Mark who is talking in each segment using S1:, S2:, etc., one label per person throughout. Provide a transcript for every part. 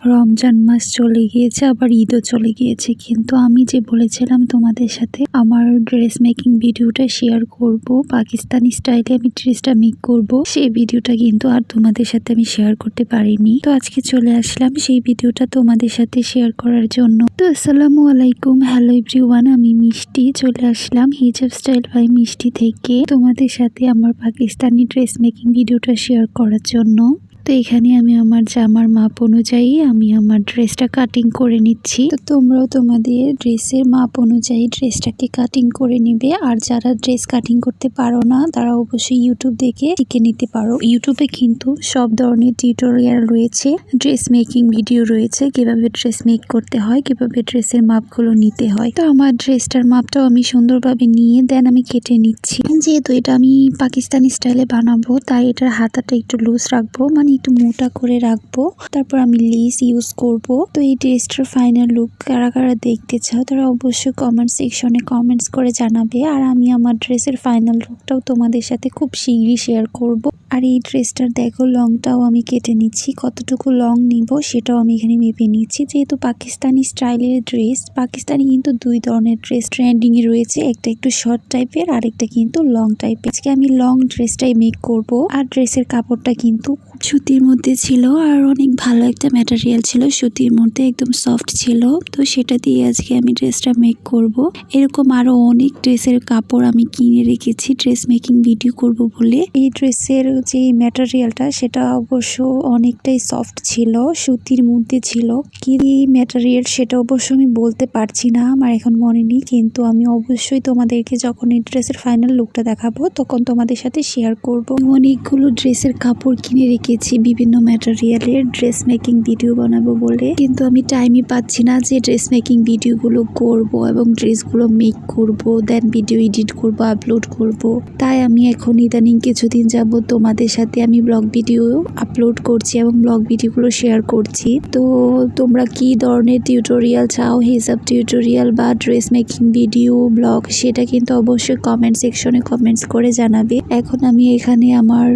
S1: রমজান মাস চলে গিয়েছে, আবার ঈদও চলে গিয়েছে, কিন্তু আমি যে বলেছিলাম তোমাদের সাথে আমার ড্রেস মেকিং ভিডিওটা শেয়ার করব, পাকিস্তানি স্টাইলে আমি ড্রেসটা মেক করব, সেই ভিডিওটা কিন্তু আর তোমাদের সাথে আমি শেয়ার করতে পারিনি। তো আজকে চলে আসলাম সেই ভিডিওটা তোমাদের সাথে শেয়ার করার জন্য। তো আসসালামু আলাইকুম, হ্যালো এভরিওয়ান, আমি মিষ্টি চলে আসলাম হিজাব স্টাইল বাই মিষ্টি থেকে তোমাদের সাথে আমার পাকিস্তানি ড্রেস মেকিং ভিডিওটা শেয়ার করার জন্য। তো এখানে আমি আমার জামার মাপ অনুযায়ী আমি আমার ড্রেসটা কাটিং করে নিচ্ছি। তো তোমরাও তোমাদের ড্রেসের মাপ অনুযায়ী ড্রেসটাকে কাটিং করে নিবে। আর যারা ড্রেস কাটিং করতে পারো না তারা অবশ্যই ইউটিউব দেখে শিখে নিতে পারো। ইউটিউবে কিন্তু সব ধরনের টিউটোরিয়াল রয়েছে, ড্রেস মেকিং ভিডিও রয়েছে, কিভাবে ড্রেস মেক করতে হয়, কিভাবে ড্রেসের মাপগুলো নিতে হয়। তো আমার ড্রেসটার মাপটাও আমি সুন্দরভাবে নিয়ে দেন আমি কেটে নিচ্ছি। যেহেতু এটা আমি পাকিস্তানি স্টাইলে বানাবো তাই এটার হাতাটা একটু লুজ রাখবো, মানে একটু মোটা করে রাখবো। তারপর আমি লেস ইউজ করব। তো এই ড্রেসটার ফাইনাল লুক কারা কারা দেখতে চাও তারা অবশ্যই কমেন্ট সেকশনে কমেন্টস করে জানাবে। আর আমি আমার ড্রেসের ফাইনাল লুকটাও তোমাদের সাথে খুব শীঘ্রই শেয়ার করব। আর এই ড্রেসটার দেখো লংটাও আমি কেটে নিচ্ছি, কতটুকু লং নিব সেটাও আমি এখানে মেপে নিচ্ছি। যেহেতু পাকিস্তানি স্টাইলের ড্রেস, পাকিস্তানি কিন্তু দুই ধরনের ড্রেস ট্রেন্ডিং এ রয়েছে, একটা একটু শর্ট টাইপের আর একটা কিন্তু লং টাইপের। আজকে আমি লং ড্রেসটাই মেক করব। আর ড্রেসের কাপড়টা কিন্তু সুতির মধ্যে ছিল আর অনেক ভালো একটা ম্যাটেরিয়াল ছিল, সুতির মধ্যে একদম সফট ছিল। তো সেটা দিয়ে আজকে আমি ড্রেসটা মেক করব। এরকম আরো অনেক ড্রেসের কাপড় আমি কিনে রেখেছি ড্রেস মেকিং ভিডিও করব বলে। এই ড্রেসের যে ম্যাটেরিয়ালটা সেটা অবশ্য অনেকটাই সফট ছিল, সুতির মধ্যে ছিল। কি ম্যাটেরিয়াল সেটা অবশ্য আমি বলতে পারছি না, আমার এখন মনে নেই, কিন্তু আমি অবশ্যই তোমাদেরকে যখন এই ড্রেসের ফাইনাল লুকটা দেখাবো তখন তোমাদের সাথে শেয়ার করব। অনেকগুলো ড্রেসের কাপড় কিনে রেখেছি বিভিন্ন ম্যাটেরিয়ালের ড্রেস মেকিং ভিডিও বানাবো বলে, কিন্তু আমি টাইমই পাচ্ছি না যে ড্রেস মেকিং ভিডিওগুলো করব এবং ড্রেসগুলো মেক করব, দেন ভিডিও এডিট করব, আপলোড করব। তাই আমি এখন ইদানিং কিছুদিন যাব তোমাদের সাথে আমি ব্লগ ভিডিও আপলোড করছি এবং ব্লগ ভিডিওগুলো শেয়ার করছি। তো তোমরা কি ধরনের টিউটোরিয়াল চাও, হিজাব টিউটোরিয়াল বা ড্রেস মেকিং ভিডিও ব্লগ, সেটা কিন্তু অবশ্যই কমেন্ট সেকশনে কমেন্টস করে জানাবে। এখন আমি এখানে আমার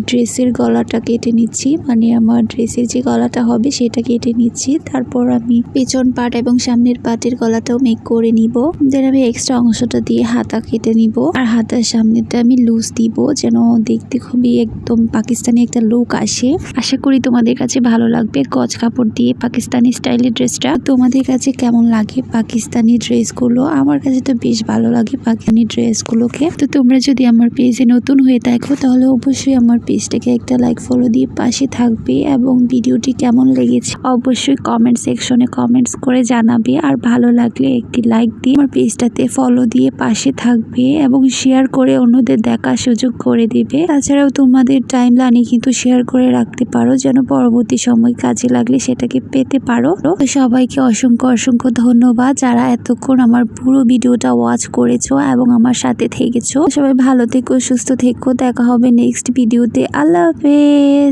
S1: ড্রেসের গলাটা কেটে নিচ্ছি, মানে আমার ড্রেসের যে গলাটা হবে সেটা কেটে নিচ্ছি। তারপর আমি পেছন পার্ট এবং সামনের পার্টের গলাটাও মেক করে নিব। দেন আমি এক্সট্রা অংশটা দিয়ে হাতা কেটে নিব। আর হাতার সামনেটা আমি লুজ দিব যেন দেখতে খুবই একদম পাকিস্তানি একটা লুক আসে। আশা করি তোমাদের কাছে ভালো লাগবে গজ কাপড় দিয়ে পাকিস্তানি স্টাইলের ড্রেসটা। তোমাদের কাছে কেমন লাগে পাকিস্তানি ড্রেসগুলো? আমার কাছে তো বেশ ভালো লাগে পাকিস্তানি ড্রেসগুলোকে। তো তোমরা যদি আমার পেজে নতুন হয়ে থাকো তাহলে অবশ্যই আমার পেজটাকে একটা লাইক ফলো দিয়ে পাশে থাকবে এবং ভিডিওটি কেমন লেগেছে অবশ্যই কমেন্ট সেকশনে কমেন্টস করে জানাবে। আর ভালো লাগলে একটি লাইক দিয়ে আমার পেজটাতে ফলো দিয়ে পাশে থাকবে এবং শেয়ার করে অন্যদের দেখার সুযোগ করে দিবে। তাছাড়াও তোমাদের টাইমলাইনে কিন্তু শেয়ার করে রাখতে পারো যেন পরবর্তী সময় কাজে লাগলে সেটাকে পেতে পারো। তো সবাইকে অসংখ্য অসংখ্য ধন্যবাদ যারা এতক্ষণ আমার পুরো ভিডিওটা ওয়াচ করেছো এবং আমার সাথে থেকেছো। সবাই ভালো থেকো, সুস্থ থেকো, দেখা হবে নেক্সট ভিডিওতে। আল্লাহ হাফেজ।